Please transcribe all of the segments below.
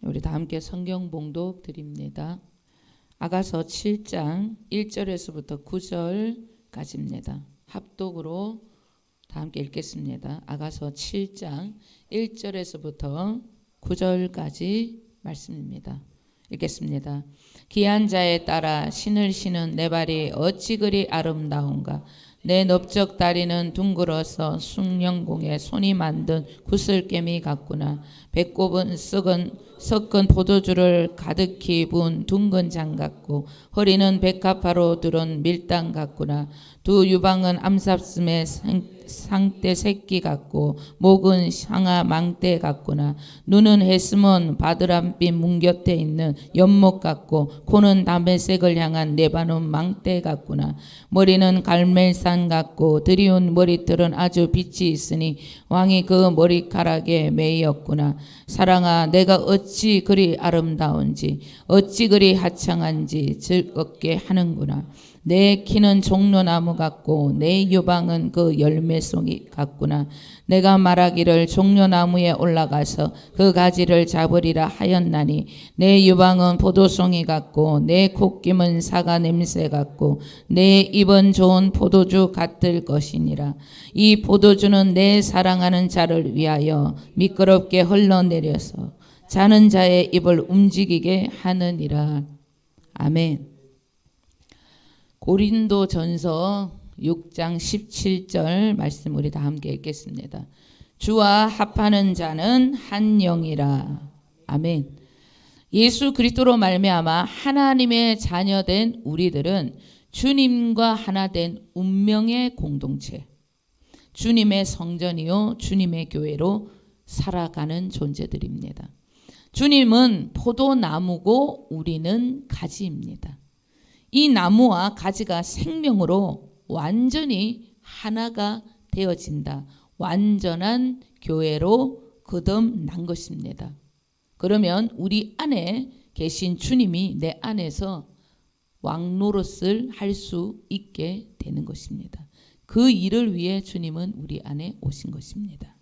우리 다 함께 성경 봉독 드립니다. 아가서 7장 1절에서부터 9절까지입니다. 합독으로 다 함께 읽겠습니다. 아가서 7장 1절에서부터 9절까지 말씀입니다. 읽겠습니다. 귀한 자에 따라 신을 신은 내 발이 어찌 그리 아름다운가. 내 넓적 다리는 둥글어서 숭령공에 손이 만든 구슬개미 같구나. 배꼽은 섞은 포도주를 가득히 부은 둥근 장 같고 허리는 백합화로 두른 밀당 같구나. 두 유방은 암삽슴의 상대 새끼 같고 목은 상아 망대 같구나. 눈은 해스몬 바드람빛 문 곁에 있는 연못 같고 코는 다메섹을 향한 레바논 망대 같구나. 머리는 갈멜산 같고 드리운 머리털은 아주 빛이 있으니 왕이 그 머리카락에 매였구나. 사랑아, 내가 어찌 그리 아름다운지 어찌 그리 하창한지 즐겁게 하는구나. 내 키는 종려나무 같고 내 유방은 그 열매송이 같구나. 내가 말하기를 종려나무에 올라가서 그 가지를 잡으리라 하였나니 내 유방은 포도송이 같고 내 콧김은 사과 냄새 같고 내 입은 좋은 포도주 같을 것이니라. 이 포도주는 내 사랑하는 자를 위하여 미끄럽게 흘러내려서 자는 자의 입을 움직이게 하느니라. 아멘. 고린도전서 6장 17절 말씀 우리 다 함께 읽겠습니다. 주와 합하는 자는 한 영이라. 아멘. 예수 그리스도로 말미암아 하나님의 자녀된 우리들은 주님과 하나 된 운명의 공동체, 주님의 성전이요 주님의 교회로 살아가는 존재들입니다. 주님은 포도나무고 우리는 가지입니다. 이 나무와 가지가 생명으로 완전히 하나가 되어진다. 완전한 교회로 거듭난 것입니다. 그러면 우리 안에 계신 주님이 내 안에서 왕노릇을 할 수 있게 되는 것입니다. 그 일을 위해 주님은 우리 안에 오신 것입니다.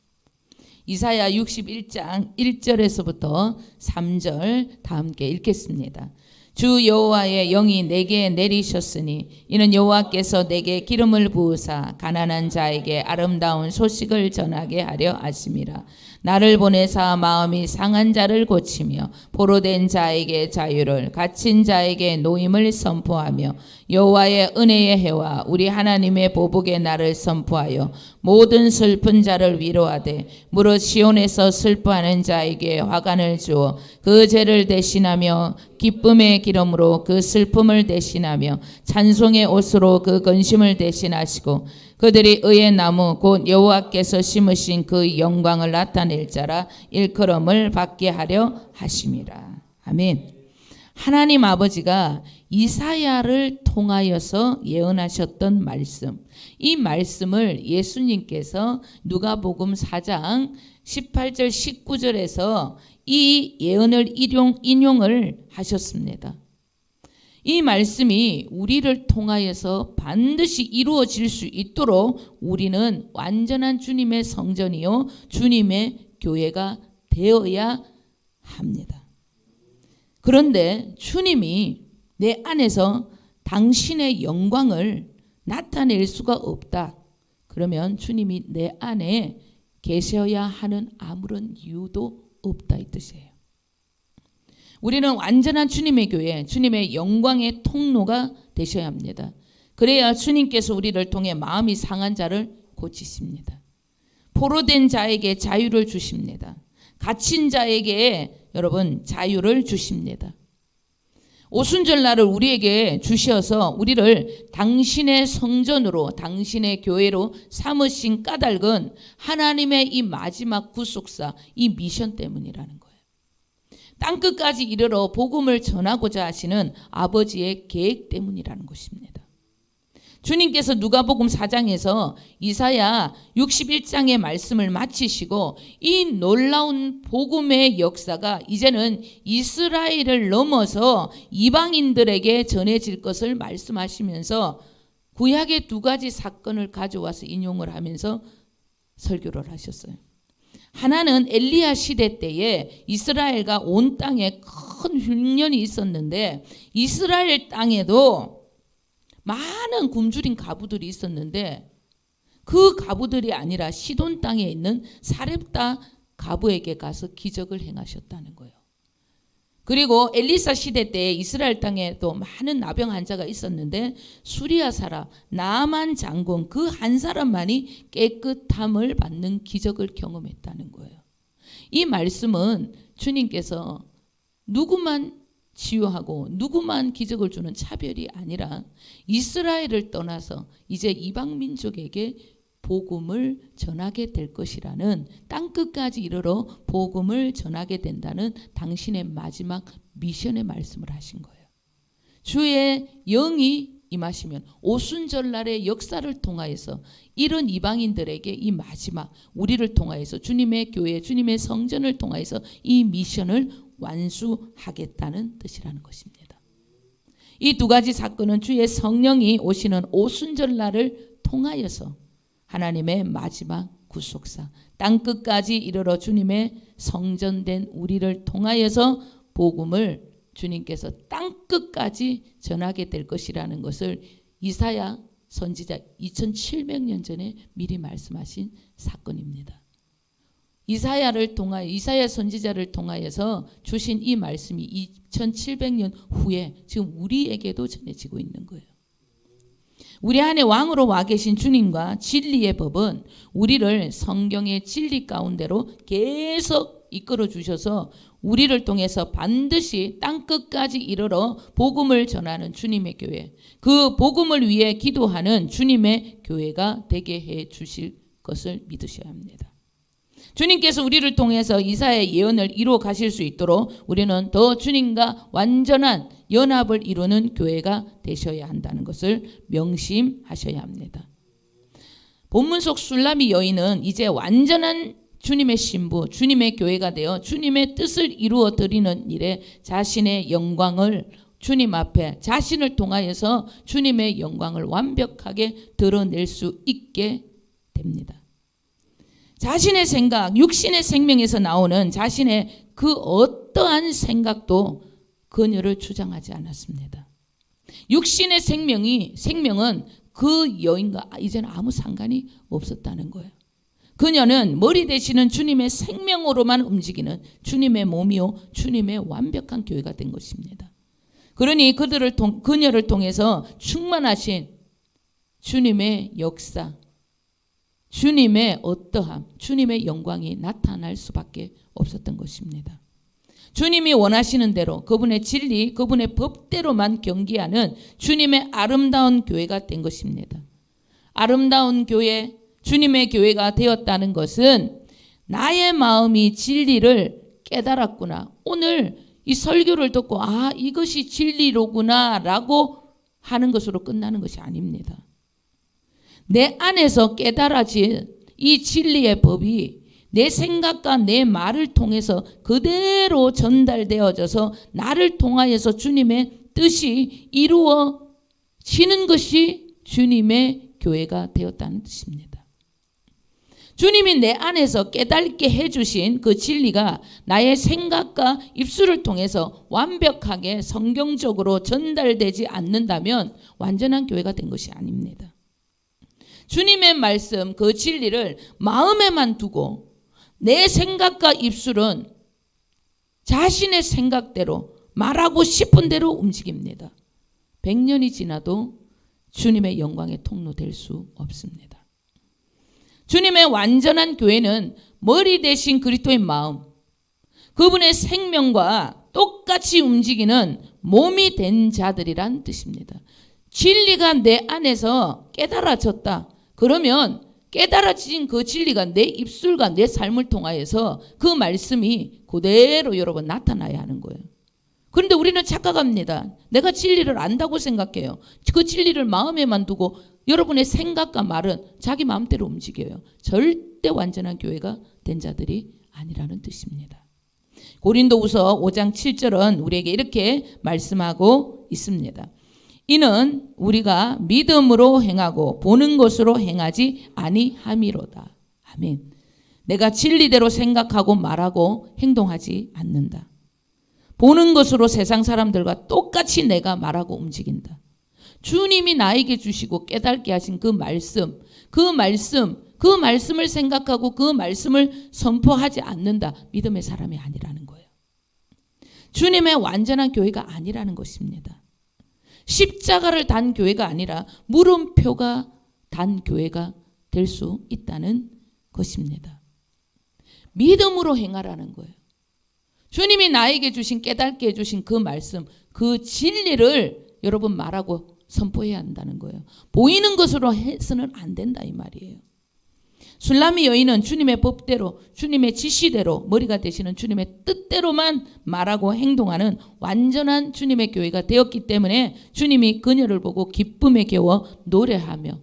이사야 61장 1절에서부터 3절 다 함께 읽겠습니다. 주 여호와의 영이 내게 내리셨으니 이는 여호와께서 내게 기름을 부으사 가난한 자에게 아름다운 소식을 전하게 하려 하심이라. 나를 보내사 마음이 상한 자를 고치며 포로된 자에게 자유를 갇힌 자에게 노임을 선포하며 여호와의 은혜의 해와 우리 하나님의 보복의 날을 선포하여 모든 슬픈 자를 위로하되 무릇 시온에서 슬퍼하는 자에게 화관을 주어 그 죄를 대신하며 기쁨의 기름으로 그 슬픔을 대신하며 찬송의 옷으로 그 근심을 대신하시고 그들이 의의 나무 곧 여호와께서 심으신 그 영광을 나타낼 자라 일컬음을 받게 하려 하심이라. 아멘. 하나님 아버지가 이사야를 통하여서 예언하셨던 말씀, 이 말씀을 예수님께서 누가복음 4장 18절 19절에서 이 예언을 인용을 하셨습니다. 이 말씀이 우리를 통하여서 반드시 이루어질 수 있도록 우리는 완전한 주님의 성전이요 주님의 교회가 되어야 합니다. 그런데 주님이 내 안에서 당신의 영광을 나타낼 수가 없다. 그러면 주님이 내 안에 계셔야 하는 아무런 이유도 없다 이 뜻이에요. 우리는 완전한 주님의 교회, 주님의 영광의 통로가 되셔야 합니다. 그래야 주님께서 우리를 통해 마음이 상한 자를 고치십니다. 포로된 자에게 자유를 주십니다. 갇힌 자에게 여러분 자유를 주십니다. 오순절날을 우리에게 주셔서 우리를 당신의 성전으로 당신의 교회로 삼으신 까닭은 하나님의 이 마지막 구속사 이 미션 때문이라는 거예요. 땅끝까지 이르러 복음을 전하고자 하시는 아버지의 계획 때문이라는 것입니다. 주님께서 누가복음 4장에서 이사야 61장의 말씀을 마치시고 이 놀라운 복음의 역사가 이제는 이스라엘을 넘어서 이방인들에게 전해질 것을 말씀하시면서 구약의 두 가지 사건을 가져와서 인용을 하면서 설교를 하셨어요. 하나는 엘리야 시대 때에 이스라엘과 온 땅에 큰 흉년이 있었는데 이스라엘 땅에도 많은 굶주린 가부들이 있었는데 그 가부들이 아니라 시돈 땅에 있는 사렙다 가부에게 가서 기적을 행하셨다는 거예요. 그리고 엘리사 시대 때 이스라엘 땅에도 많은 나병 환자가 있었는데 수리아 사람 나만 장군 그 한 사람만이 깨끗함을 받는 기적을 경험했다는 거예요. 이 말씀은 주님께서 누구만 치유하고 누구만 기적을 주는 차별이 아니라 이스라엘을 떠나서 이제 이방 민족에게 복음을 전하게 될 것이라는, 땅끝까지 이르러 복음을 전하게 된다는 당신의 마지막 미션의 말씀을 하신 거예요. 주의 영이 임하시면 오순절날의 역사를 통하여서 이런 이방인들에게 이 마지막 우리를 통하여서 주님의 교회, 주님의 성전을 통하여서 이 미션을 완수하겠다는 뜻이라는 것입니다. 이 두 가지 사건은 주의 성령이 오시는 오순절날을 통하여서 하나님의 마지막 구속사, 땅끝까지 이르러 주님의 성전된 우리를 통하여서 복음을 주님께서 땅끝까지 전하게 될 것이라는 것을 이사야 선지자 2700년 전에 미리 말씀하신 사건입니다. 이사야 선지자를 통하여서 주신 이 말씀이 2700년 후에 지금 우리에게도 전해지고 있는 거예요. 우리 안에 왕으로 와 계신 주님과 진리의 법은 우리를 성경의 진리 가운데로 계속 이끌어 주셔서 우리를 통해서 반드시 땅끝까지 이르러 복음을 전하는 주님의 교회, 그 복음을 위해 기도하는 주님의 교회가 되게 해 주실 것을 믿으셔야 합니다. 주님께서 우리를 통해서 이사야의 예언을 이루어 가실 수 있도록 우리는 더 주님과 완전한 연합을 이루는 교회가 되셔야 한다는 것을 명심하셔야 합니다. 본문 속 술라미 여인은 이제 완전한 주님의 신부, 주님의 교회가 되어 주님의 뜻을 이루어 드리는 일에 자신의 영광을 주님 앞에 자신을 통하여서 주님의 영광을 완벽하게 드러낼 수 있게 됩니다. 자신의 생각, 육신의 생명에서 나오는 자신의 그 어떠한 생각도 그녀를 주장하지 않았습니다. 육신의 생명은 그 여인과 이제는 아무 상관이 없었다는 거예요. 그녀는 머리 되시는 주님의 생명으로만 움직이는 주님의 몸이요 주님의 완벽한 교회가 된 것입니다. 그러니 그녀를 통해서 충만하신 주님의 역사, 주님의 어떠함, 주님의 영광이 나타날 수밖에 없었던 것입니다. 주님이 원하시는 대로 그분의 진리, 그분의 법대로만 경기하는 주님의 아름다운 교회가 된 것입니다. 아름다운 교회, 주님의 교회가 되었다는 것은 나의 마음이 진리를 깨달았구나. 오늘 이 설교를 듣고 이것이 진리로구나 라고 하는 것으로 끝나는 것이 아닙니다. 내 안에서 깨달아진 이 진리의 법이 내 생각과 내 말을 통해서 그대로 전달되어져서 나를 통하여서 주님의 뜻이 이루어지는 것이 주님의 교회가 되었다는 뜻입니다. 주님이 내 안에서 깨닫게 해주신 그 진리가 나의 생각과 입술을 통해서 완벽하게 성경적으로 전달되지 않는다면 완전한 교회가 된 것이 아닙니다. 주님의 말씀, 그 진리를 마음에만 두고 내 생각과 입술은 자신의 생각대로 말하고 싶은 대로 움직입니다. 100년이 지나도 주님의 영광의 통로 될 수 없습니다. 주님의 완전한 교회는 머리 대신 그리스도의 마음, 그분의 생명과 똑같이 움직이는 몸이 된 자들이란 뜻입니다. 진리가 내 안에서 깨달아졌다. 그러면 깨달아진 그 진리가 내 입술과 내 삶을 통하여서 그 말씀이 그대로 여러분 나타나야 하는 거예요. 그런데 우리는 착각합니다. 내가 진리를 안다고 생각해요. 그 진리를 마음에만 두고 여러분의 생각과 말은 자기 마음대로 움직여요. 절대 완전한 교회가 된 자들이 아니라는 뜻입니다. 고린도후서 5장 7절은 우리에게 이렇게 말씀하고 있습니다. 이는 우리가 믿음으로 행하고 보는 것으로 행하지 아니함이로다. 아멘. 내가 진리대로 생각하고 말하고 행동하지 않는다. 보는 것으로 세상 사람들과 똑같이 내가 말하고 움직인다. 주님이 나에게 주시고 깨닫게 하신 그 말씀을 생각하고 그 말씀을 선포하지 않는다. 믿음의 사람이 아니라는 거예요. 주님의 완전한 교회가 아니라는 것입니다. 십자가를 단 교회가 아니라 물음표가 단 교회가 될 수 있다는 것입니다. 믿음으로 행하라는 거예요. 주님이 나에게 주신 깨닫게 해주신 그 말씀, 그 진리를 여러분 말하고 선포해야 한다는 거예요. 보이는 것으로 해서는 안 된다 이 말이에요. 술라미 여인은 주님의 법대로, 주님의 지시대로, 머리가 되시는 주님의 뜻대로만 말하고 행동하는 완전한 주님의 교회가 되었기 때문에 주님이 그녀를 보고 기쁨에 겨워 노래하며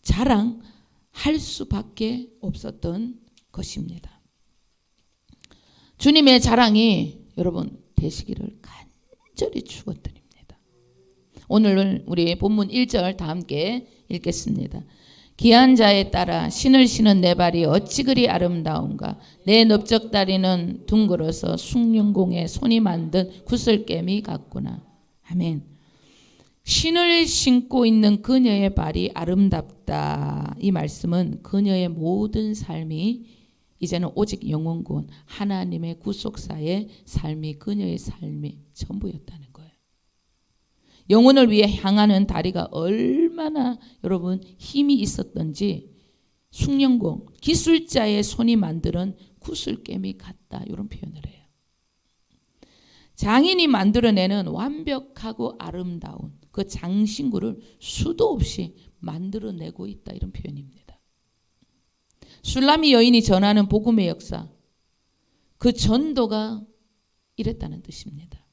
자랑할 수밖에 없었던 것입니다. 주님의 자랑이 여러분 되시기를 간절히 축원드립니다. 오늘 우리 본문 1절 다 함께 읽겠습니다. 귀한 자에 따라 신을 신은 내 발이 어찌 그리 아름다운가. 내 넓적다리는 둥글어서 숭늉공에 손이 만든 구슬개미 같구나. 아멘. 신을 신고 있는 그녀의 발이 아름답다. 이 말씀은 그녀의 모든 삶이 이제는 오직 영원군 하나님의 구속사의 삶이 그녀의 삶이 전부였다는 거예요. 영혼을 위해 향하는 다리가 얼마나 여러분 힘이 있었던지 숭늉공 기술자의 손이 만드는 구슬개미 같다 이런 표현을 해요. 장인이 만들어내는 완벽하고 아름다운 그 장신구를 수도 없이 만들어내고 있다 이런 표현입니다. 술라미 여인이 전하는 복음의 역사 그 전도가 이랬다는 뜻입니다.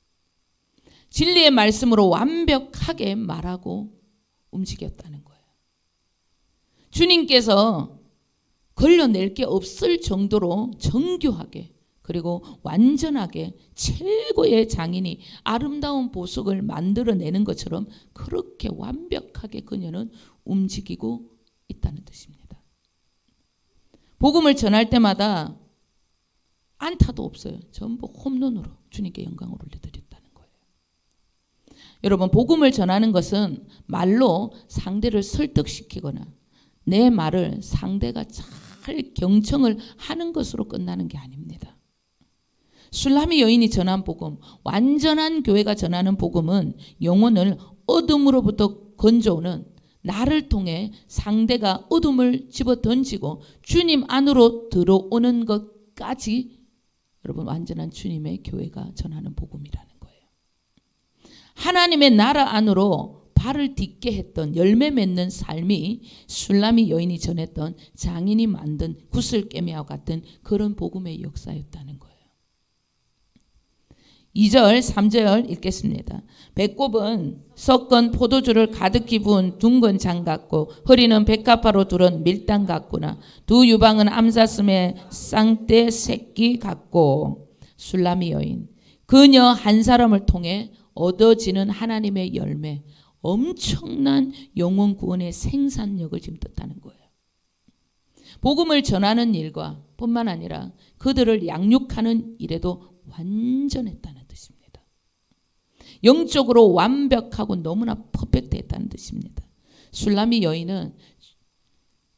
진리의 말씀으로 완벽하게 말하고 움직였다는 거예요. 주님께서 걸려낼 게 없을 정도로 정교하게 그리고 완전하게 최고의 장인이 아름다운 보석을 만들어내는 것처럼 그렇게 완벽하게 그녀는 움직이고 있다는 뜻입니다. 복음을 전할 때마다 안타도 없어요. 전부 홈런으로 주님께 영광을 올려드렸다는 거예요. 여러분 복음을 전하는 것은 말로 상대를 설득시키거나 내 말을 상대가 잘 경청을 하는 것으로 끝나는 게 아닙니다. 술라미 여인이 전한 복음, 완전한 교회가 전하는 복음은 영혼을 어둠으로부터 건져오는 나를 통해 상대가 어둠을 집어 던지고 주님 안으로 들어오는 것까지 여러분 완전한 주님의 교회가 전하는 복음이라는 거예요. 하나님의 나라 안으로 발을 딛게 했던 열매 맺는 삶이 술라미 여인이 전했던 장인이 만든 구슬개미와 같은 그런 복음의 역사였다는 거예요. 2절 3절 읽겠습니다. 배꼽은 섞은 포도주를 가득히 부은 둥근 장 같고 허리는 백합화로 두른 밀당 같구나. 두 유방은 암사슴의 쌍떼 새끼 같고. 술라미 여인 그녀 한 사람을 통해 얻어지는 하나님의 열매 엄청난 영혼 구원의 생산력을 지금 뜻하는 거예요. 복음을 전하는 일과 뿐만 아니라 그들을 양육하는 일에도 완전했다는 뜻입니다. 영적으로 완벽하고 너무나 퍼펙트했다는 뜻입니다. 술라미 여인은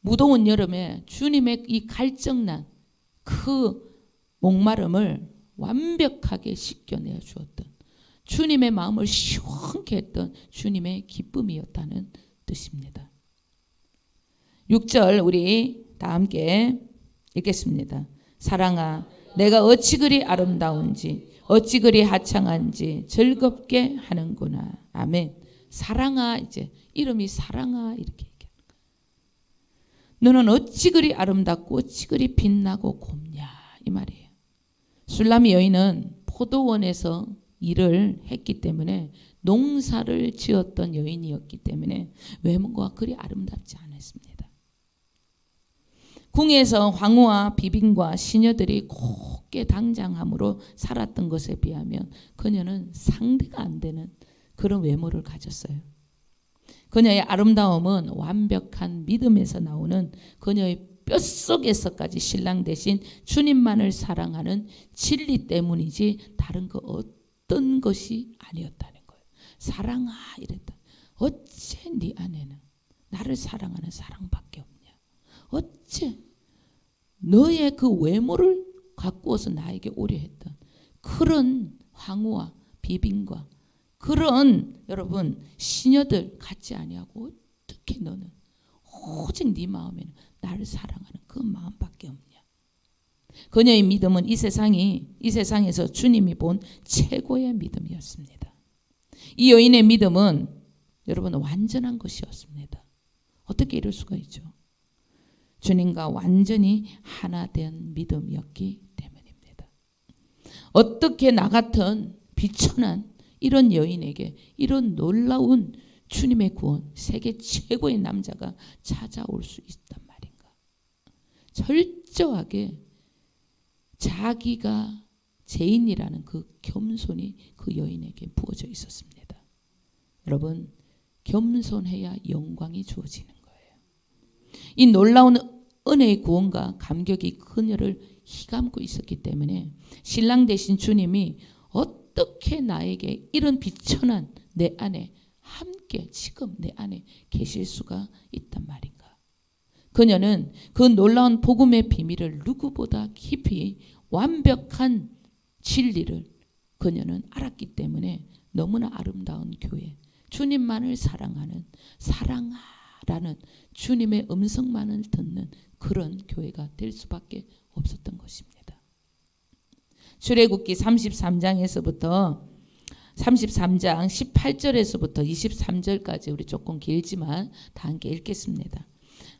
무더운 여름에 주님의 이 갈증난 그 목마름을 완벽하게 씻겨내 주었던 주님의 마음을 시원케 했던 주님의 기쁨이었다는 뜻입니다. 6절 우리 다 함께 읽겠습니다. 사랑아 내가 어찌 그리 아름다운지 어찌 그리 하창한지 즐겁게 하는구나. 아멘. 사랑아 이제 이름이 사랑아 이렇게 얘기하는 거야. 너는 어찌 그리 아름답고 어찌 그리 빛나고 곱냐 이 말이에요. 술라미 여인은 포도원에서 일을 했기 때문에 농사를 지었던 여인이었기 때문에 외모가 그리 아름답지 않았습니다. 궁에서 황후와 비빈과 시녀들이 곱게 당장함으로 살았던 것에 비하면 그녀는 상대가 안 되는 그런 외모를 가졌어요. 그녀의 아름다움은 완벽한 믿음에서 나오는 그녀의 뼛속에서까지 신랑 대신 주님만을 사랑하는 진리 때문이지 다른 거 어떤 것이 아니었다는 거예요. 사랑아 이랬다. 어째 네 안에는 나를 사랑하는 사랑밖에 없냐. 어째 너의 그 외모를 갖고서 나에게 오려 했던 그런 황후와 비빈과 그런 여러분 시녀들 같지 아니하고 어떻게 너는 오직 네 마음에는 나를 사랑하는 그 마음밖에 없냐. 그녀의 믿음은 이 세상에서 주님이 본 최고의 믿음이었습니다. 이 여인의 믿음은 여러분 완전한 것이었습니다. 어떻게 이럴 수가 있죠? 주님과 완전히 하나 된 믿음이었기 때문입니다. 어떻게 나 같은 비천한 이런 여인에게 이런 놀라운 주님의 구원, 세계 최고의 남자가 찾아올 수 있단 말인가? 철저하게 자기가 죄인이라는 그 겸손이 그 여인에게 부어져 있었습니다. 여러분, 겸손해야 영광이 주어지는 거예요. 이 놀라운 은혜의 구원과 감격이 그녀를 휘감고 있었기 때문에 신랑 되신 주님이 어떻게 나에게 이런 비천한 내 안에 함께 지금 내 안에 계실 수가 있단 말인가. 그녀는 그 놀라운 복음의 비밀을 누구보다 깊이 완벽한 진리를 그녀는 알았기 때문에 너무나 아름다운 교회, 주님만을 사랑하는 사랑하라는 주님의 음성만을 듣는 그런 교회가 될 수밖에 없었던 것입니다. 출애굽기 33장에서부터 33장 18절에서부터 23절까지 우리 조금 길지만 다 함께 읽겠습니다.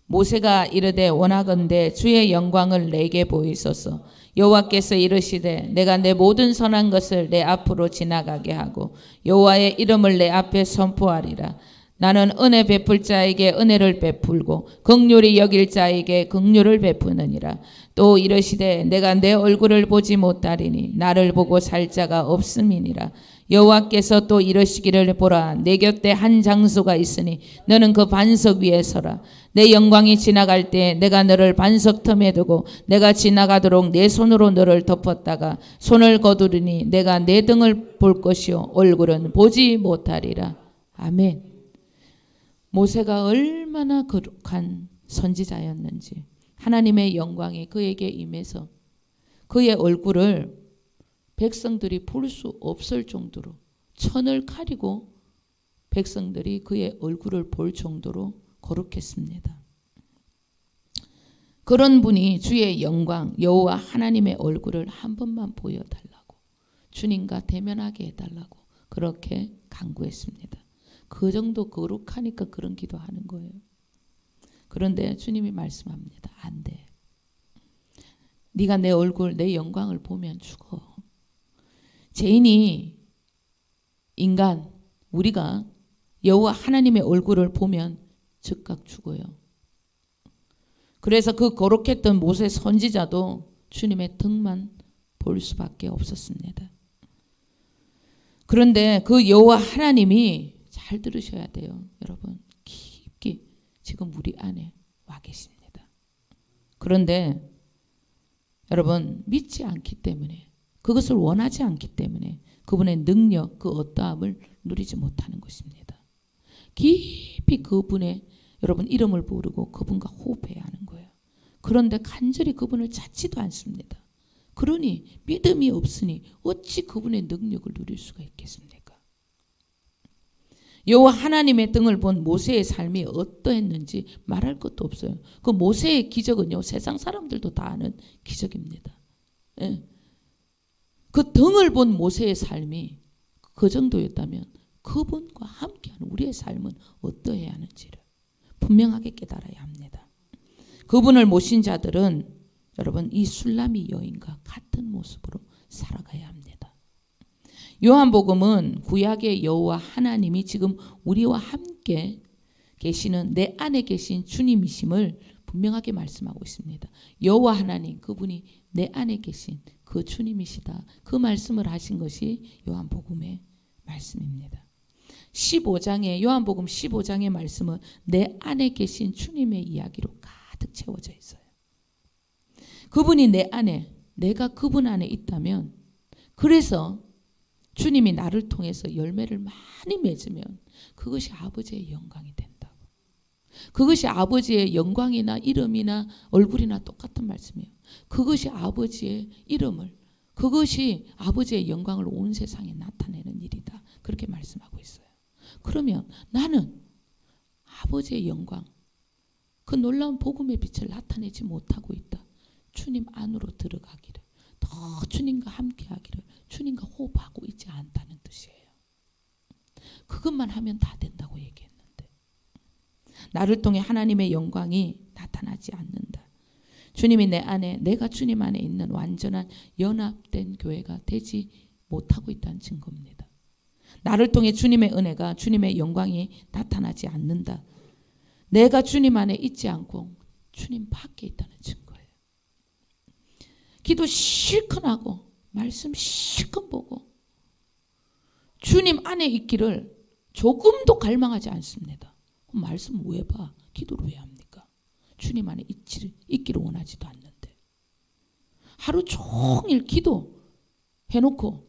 모세가 이르되 원하건대 주의 영광을 내게 보이소서. 여호와께서 이르시되 내가 내 모든 선한 것을 내 앞으로 지나가게 하고 여호와의 이름을 내 앞에 선포하리라. 나는 은혜 베풀 자에게 은혜를 베풀고 긍휼히 여길 자에게 긍휼을 베푸느니라. 또 이르시되 내가 내 얼굴을 보지 못하리니 나를 보고 살 자가 없음이니라. 여호와께서 또 이르시기를 보라 내 곁에 한 장소가 있으니 너는 그 반석 위에 서라. 내 영광이 지나갈 때 내가 너를 반석 틈에 두고 내가 지나가도록 내 손으로 너를 덮었다가 손을 거두리니 내가 내 등을 볼 것이요 얼굴은 보지 못하리라. 아멘. 모세가 얼마나 거룩한 선지자였는지 하나님의 영광이 그에게 임해서 그의 얼굴을 백성들이 볼 수 없을 정도로 천을 가리고 백성들이 그의 얼굴을 볼 정도로 거룩했습니다. 그런 분이 주의 영광 여호와 하나님의 얼굴을 한 번만 보여달라고 주님과 대면하게 해달라고 그렇게 간구했습니다. 그 정도 거룩하니까 그런 기도하는 거예요. 그런데 주님이 말씀합니다. 안 돼. 네가 내 얼굴 내 영광을 보면 죽어. 죄인이 인간 우리가 여호와 하나님의 얼굴을 보면 즉각 죽어요. 그래서 그 거룩했던 모세 선지자도 주님의 등만 볼 수밖에 없었습니다. 그런데 그 여호와 하나님이 잘 들으셔야 돼요. 여러분 깊이 지금 우리 안에 와 계십니다. 그런데 여러분 믿지 않기 때문에 그것을 원하지 않기 때문에 그분의 능력 그 어떠함을 누리지 못하는 것입니다. 깊이 그분의 여러분 이름을 부르고 그분과 호흡해야 하는 거예요. 그런데 간절히 그분을 찾지도 않습니다. 그러니 믿음이 없으니 어찌 그분의 능력을 누릴 수가 있겠습니까? 여호와 하나님의 등을 본 모세의 삶이 어떠했는지 말할 것도 없어요. 그 모세의 기적은요 세상 사람들도 다 아는 기적입니다. 예. 그 등을 본 모세의 삶이 그 정도였다면 그분과 함께하는 우리의 삶은 어떠해야 하는지를 분명하게 깨달아야 합니다. 그분을 모신 자들은 여러분 이 술라미 여인과 같은 모습으로 살아가야 합니다. 요한복음은 구약의 여호와 하나님이 지금 우리와 함께 계시는 내 안에 계신 주님이심을 분명하게 말씀하고 있습니다. 여호와 하나님 그분이 내 안에 계신 그 주님이시다. 그 말씀을 하신 것이 요한복음의 말씀입니다. 15장의 요한복음 15장의 말씀은 내 안에 계신 주님의 이야기로 가득 채워져 있어요. 그분이 내 안에, 내가 그분 안에 있다면, 그래서 주님이 나를 통해서 열매를 많이 맺으면 그것이 아버지의 영광이 된다고. 그것이 아버지의 영광이나 이름이나 얼굴이나 똑같은 말씀이에요. 그것이 아버지의 이름을, 그것이 아버지의 영광을 온 세상에 나타내는 일이다. 그렇게 말씀하고 있어요. 그러면 나는 아버지의 영광, 그 놀라운 복음의 빛을 나타내지 못하고 있다. 주님 안으로 들어가기를, 더 주님과 함께하기를, 주님과 호흡하고 있지 않다는 뜻이에요. 그것만 하면 다 된다고 얘기했는데 나를 통해 하나님의 영광이 나타나지 않는다. 주님이 내 안에, 내가 주님 안에 있는 완전한 연합된 교회가 되지 못하고 있다는 증거입니다. 나를 통해 주님의 은혜가, 주님의 영광이 나타나지 않는다. 내가 주님 안에 있지 않고 주님 밖에 있다는 증거예요. 기도 실컷 하고 말씀 실컷 보고 주님 안에 있기를 조금도 갈망하지 않습니다. 말씀 왜 봐? 기도를 왜 합니까? 주님 안에 있기를 원하지도 않는데 하루 종일 기도 해놓고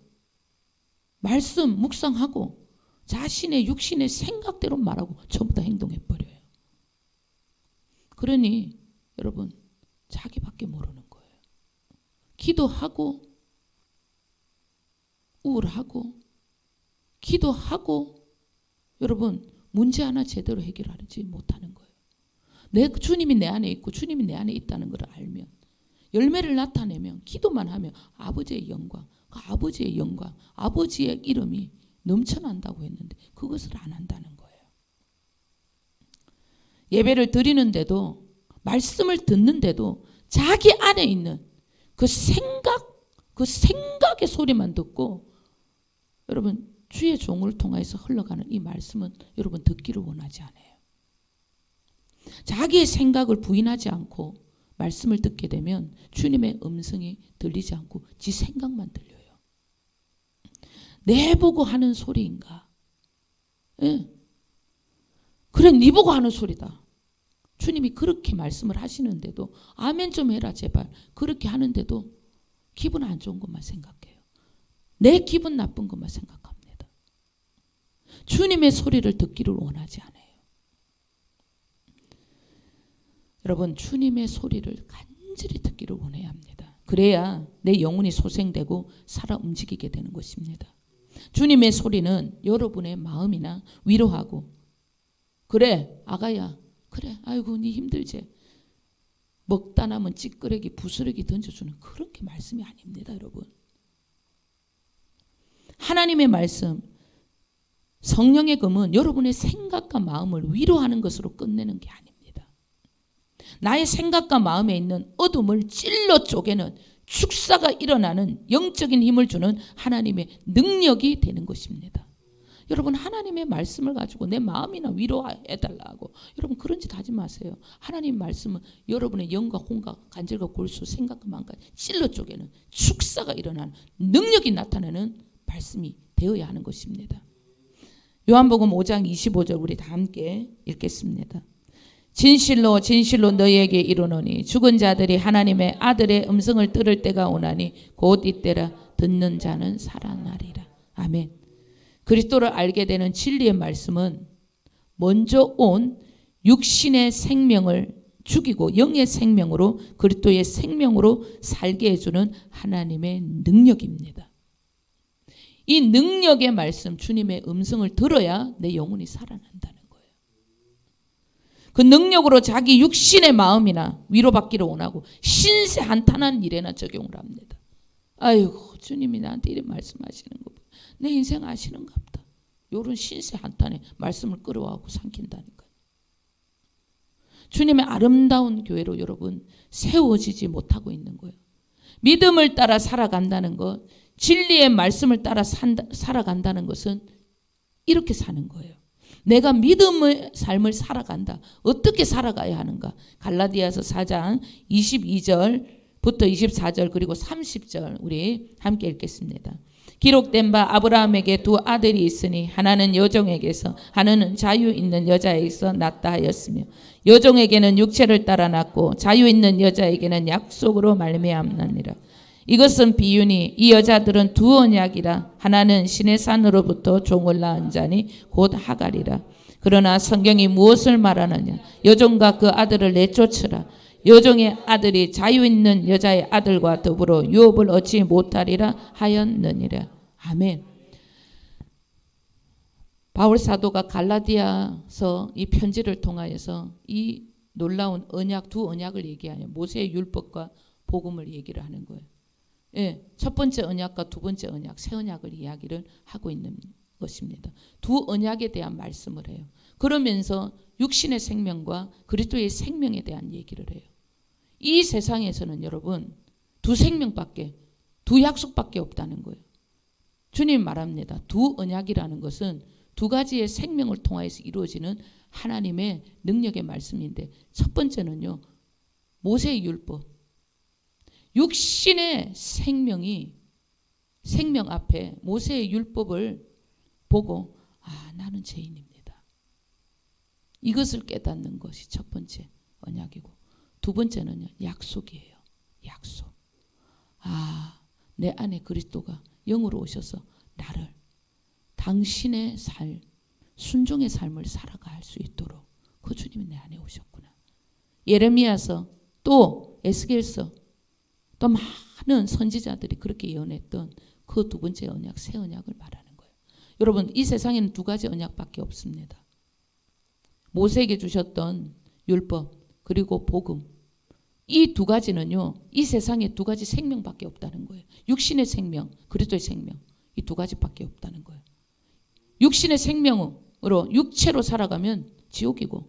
말씀 묵상하고 자신의 육신의 생각대로 말하고 전부 다 행동해버려요. 그러니 여러분 자기밖에 모르는 거예요. 기도하고 우울하고 기도하고 여러분 문제 하나 제대로 해결하지 못하는 거예요. 주님이 내 안에 있고 주님이 내 안에 있다는 걸 알면, 열매를 나타내면, 기도만 하면 아버지의 영광, 아버지의 영광, 아버지의 이름이 넘쳐난다고 했는데 그것을 안 한다는 거예요. 예배를 드리는데도, 말씀을 듣는데도 자기 안에 있는 그 생각의 소리만 듣고, 여러분 주의 종을 통해서 흘러가는 이 말씀은 여러분 듣기를 원하지 않아요. 자기의 생각을 부인하지 않고 말씀을 듣게 되면 주님의 음성이 들리지 않고 지 생각만 들려요. 내 보고 하는 소리인가? 예. 그래, 네 보고 하는 소리다. 주님이 그렇게 말씀을 하시는데도 아멘 좀 해라 제발. 그렇게 하는데도 기분 안 좋은 것만 생각해요. 내 기분 나쁜 것만 생각합니다. 주님의 소리를 듣기를 원하지 않아요. 여러분 주님의 소리를 간절히 듣기를 원해야 합니다. 그래야 내 영혼이 소생되고 살아 움직이게 되는 것입니다. 주님의 소리는 여러분의 마음이나 위로하고, 그래 아가야, 그래 아이고 네 힘들지, 먹다 남은 찌끄레기 부스러기 던져주는 그렇게 말씀이 아닙니다. 여러분 하나님의 말씀, 성령의 검은 여러분의 생각과 마음을 위로하는 것으로 끝내는 게 아닙니다. 나의 생각과 마음에 있는 어둠을 찔러 쪼개는, 축사가 일어나는 영적인 힘을 주는 하나님의 능력이 되는 것입니다. 여러분 하나님의 말씀을 가지고 내 마음이나 위로해달라고 여러분 그런 짓 하지 마세요. 하나님 말씀은 여러분의 영과 혼과 간절과 골수, 생각과 마음까지 찔러 쪼개는, 축사가 일어나는, 능력이 나타나는 말씀이 되어야 하는 것입니다. 요한복음 5장 25절 우리 다 함께 읽겠습니다. 진실로 진실로 너희에게 이르노니 죽은 자들이 하나님의 아들의 음성을 들을 때가 오나니 곧 이때라. 듣는 자는 살아나리라. 아멘. 그리스도를 알게 되는 진리의 말씀은 먼저 온 육신의 생명을 죽이고 영의 생명으로, 그리스도의 생명으로 살게 해주는 하나님의 능력입니다. 이 능력의 말씀, 주님의 음성을 들어야 내 영혼이 살아난다는 거예요. 그 능력으로 자기 육신의 마음이나 위로받기를 원하고 신세 한탄한 일에나 적용을 합니다. 아이고 주님이 나한테 이런 말씀하시는 거 내 인생 아시는가 보다. 이런 신세 한탄에 말씀을 끌어와서 삼킨다니까요. 주님의 아름다운 교회로 여러분 세워지지 못하고 있는 거예요. 믿음을 따라 살아간다는 것, 진리의 말씀을 따라 살아간다는 것은 이렇게 사는 거예요. 내가 믿음의 삶을 살아간다. 어떻게 살아가야 하는가? 갈라디아서 4장 22절부터 24절 그리고 30절 우리 함께 읽겠습니다. 기록된 바 아브라함에게 두 아들이 있으니 하나는 여종에게서 하나는 자유 있는 여자에게서 낳다 하였으며 여종에게는 육체를 따라 낳고 자유 있는 여자에게는 약속으로 말미암느니라. 이것은 비유니 이 여자들은 두 언약이라. 하나는 신의 산으로부터 종을 낳은 자니 곧 하갈이라. 그러나 성경이 무엇을 말하느냐? 여종과 그 아들을 내쫓으라. 여종의 아들이 자유 있는 여자의 아들과 더불어 유업을 얻지 못하리라 하였느니라. 아멘. 바울 사도가 갈라디아서 이 편지를 통하여서 이 놀라운 언약, 두 언약을 얘기하여 모세의 율법과 복음을 얘기를 하는 거예요. 예, 첫 번째 언약과 두 번째 언약, 새 언약을 이야기를 하고 있는 것입니다. 두 언약에 대한 말씀을 해요. 그러면서 육신의 생명과 그리스도의 생명에 대한 얘기를 해요. 이 세상에서는 여러분 두 생명밖에, 두 약속밖에 없다는 거예요. 주님 말합니다. 두 언약이라는 것은 두 가지의 생명을 통하여서 이루어지는 하나님의 능력의 말씀인데, 첫 번째는요, 모세의 율법. 육신의 생명이, 생명 앞에 모세의 율법을 보고 나는 죄인입니다. 이것을 깨닫는 것이 첫 번째 언약이고, 두 번째는요, 약속이에요. 약속. 내 안에 그리스도가 영으로 오셔서 나를 당신의 삶, 순종의 삶을 살아갈 수 있도록 그 주님이 내 안에 오셨구나. 예레미야서 또 에스겔서 또 많은 선지자들이 그렇게 예언했던 그 두 번째 언약, 새 언약을 말하는 거예요. 여러분, 이 세상에는 두 가지 언약밖에 없습니다. 모세에게 주셨던 율법 그리고 복음, 이 두 가지는요, 이 세상에 두 가지 생명밖에 없다는 거예요. 육신의 생명, 그리스도의 생명, 이 두 가지밖에 없다는 거예요. 육신의 생명으로, 육체로 살아가면 지옥이고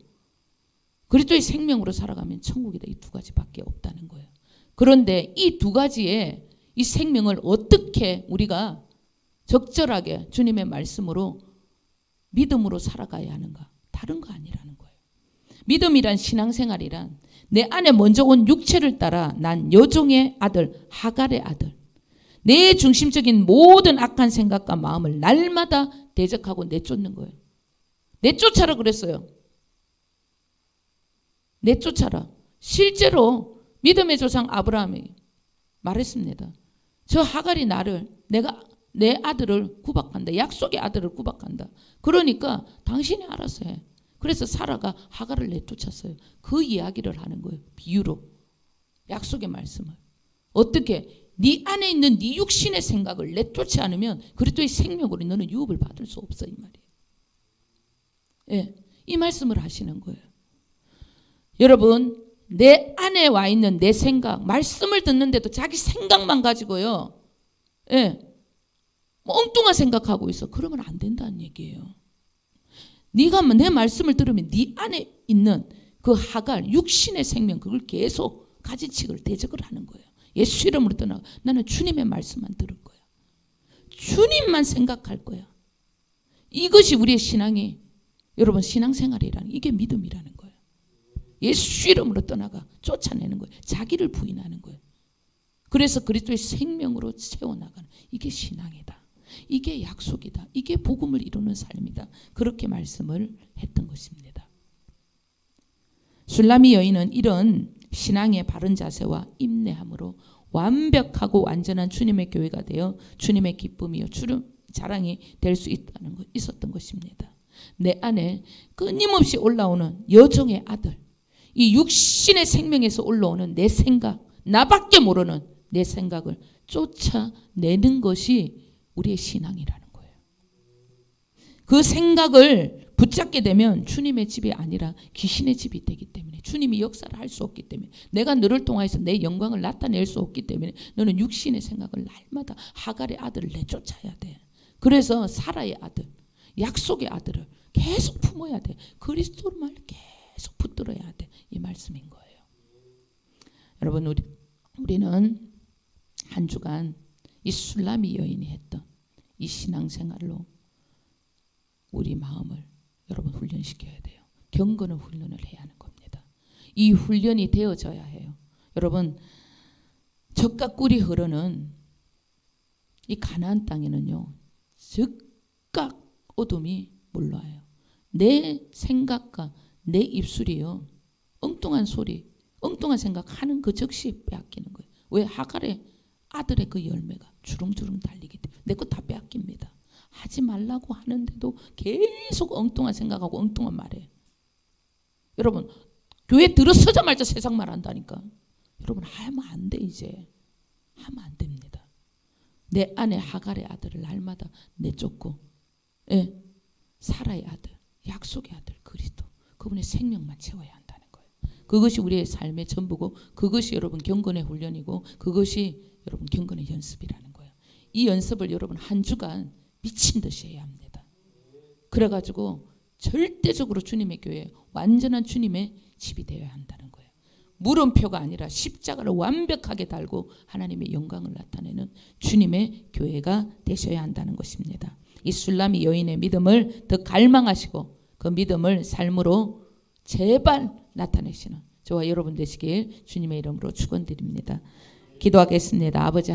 그리스도의 생명으로 살아가면 천국이다. 이 두 가지밖에 없다는 거예요. 그런데 이 두 가지의 이 생명을 어떻게 우리가 적절하게 주님의 말씀으로 믿음으로 살아가야 하는가? 다른 거 아니라는 거예요. 믿음이란, 신앙생활이란 내 안에 먼저 온 육체를 따라 난 여종의 아들, 하갈의 아들, 내 중심적인 모든 악한 생각과 마음을 날마다 대적하고 내쫓는 거예요. 내쫓아라 그랬어요. 내쫓아라. 실제로 믿음의 조상 아브라함이 말했습니다. 저 하갈이 내가 내 아들을 구박한다. 약속의 아들을 구박한다. 그러니까 당신이 알아서 해. 그래서 사라가 하갈을 내쫓았어요. 그 이야기를 하는 거예요. 비유로. 약속의 말씀을. 어떻게? 네 안에 있는 네 육신의 생각을 내쫓지 않으면 그리스도의 생명으로 너는 유업을 받을 수 없어, 이 말이에요. 예, 이 말씀을 하시는 거예요. 여러분, 내 안에 와 있는 내 생각, 말씀을 듣는데도 자기 생각만 가지고요, 예, 엉뚱한 생각하고 있어. 그러면 안 된다는 얘기예요. 네가 내 말씀을 들으면 네 안에 있는 그 하갈, 육신의 생명, 그걸 계속 가지치기를 대적을 하는 거예요. 예수 이름으로 떠나가 나는 주님의 말씀만 들을 거야. 주님만 생각할 거야. 이것이 우리의 신앙이, 여러분, 신앙생활이라는, 이게 믿음이라는 거예요. 예수 이름으로 떠나가 쫓아내는 거예요. 자기를 부인하는 거예요. 그래서 그리스도의 생명으로 채워나가는, 이게 신앙이다. 이게 약속이다. 이게 복음을 이루는 삶이다. 그렇게 말씀을 했던 것입니다. 술라미 여인은 이런 신앙의 바른 자세와 인내함으로 완벽하고 완전한 주님의 교회가 되어 주님의 기쁨이요 자랑이 될 수 있었던 것입니다. 내 안에 끊임없이 올라오는 여종의 아들, 이 육신의 생명에서 올라오는 내 생각, 나밖에 모르는 내 생각을 쫓아내는 것이 우리의 신앙이라는 거예요. 그 생각을 붙잡게 되면 주님의 집이 아니라 귀신의 집이 되기 때문에, 주님이 역사를 할 수 없기 때문에, 내가 너를 통해서 내 영광을 나타낼 수 없기 때문에 너는 육신의 생각을 날마다 하갈의 아들을 내쫓아야 돼. 그래서 사라의 아들, 약속의 아들을 계속 품어야 돼. 그리스도를 계속 붙들어야 돼. 이 말씀인 거예요. 여러분, 우리는 한 주간 이 술라미 여인이 했던 이 신앙생활로 우리 마음을 여러분 훈련시켜야 돼요. 경건한 훈련을 해야 하는 겁니다. 이 훈련이 되어져야 해요. 여러분, 젖과 꿀이 흐르는 이 가나안 땅에는요, 즉각 어둠이 몰려와요. 내 생각과 내 입술이요, 엉뚱한 소리, 엉뚱한 생각하는 그 즉시 빼앗기는 거예요. 왜? 하갈의 아들의 그 열매가 주렁주렁 달리기 때문에 내 거 다 빼앗깁니다. 하지 말라고 하는데도 계속 엉뚱한 생각하고 엉뚱한 말해. 여러분, 교회 들어서자마자 세상 말 한다니까. 여러분, 하면 안 돼. 이제 하면 안 됩니다. 내 안에 하갈의 아들을 날마다 내쫓고, 예, 사라의 아들, 약속의 아들 그리스도, 그분의 생명만 채워야 한다는 거예요. 그것이 우리의 삶의 전부고, 그것이 여러분 경건의 훈련이고, 그것이 여러분 경건의 연습이라는 거예요. 이 연습을 여러분 한 주간 미친 듯이 해야 합니다. 그래가지고 절대적으로 주님의 교회, 완전한 주님의 집이 되어야 한다는 거예요. 물음표가 아니라 십자가를 완벽하게 달고 하나님의 영광을 나타내는 주님의 교회가 되셔야 한다는 것입니다. 이 술람이 여인의 믿음을 더 갈망하시고 그 믿음을 삶으로 제발 나타내시는 저와 여러분 되시길 주님의 이름으로 축원드립니다. 기도하겠습니다. 아버지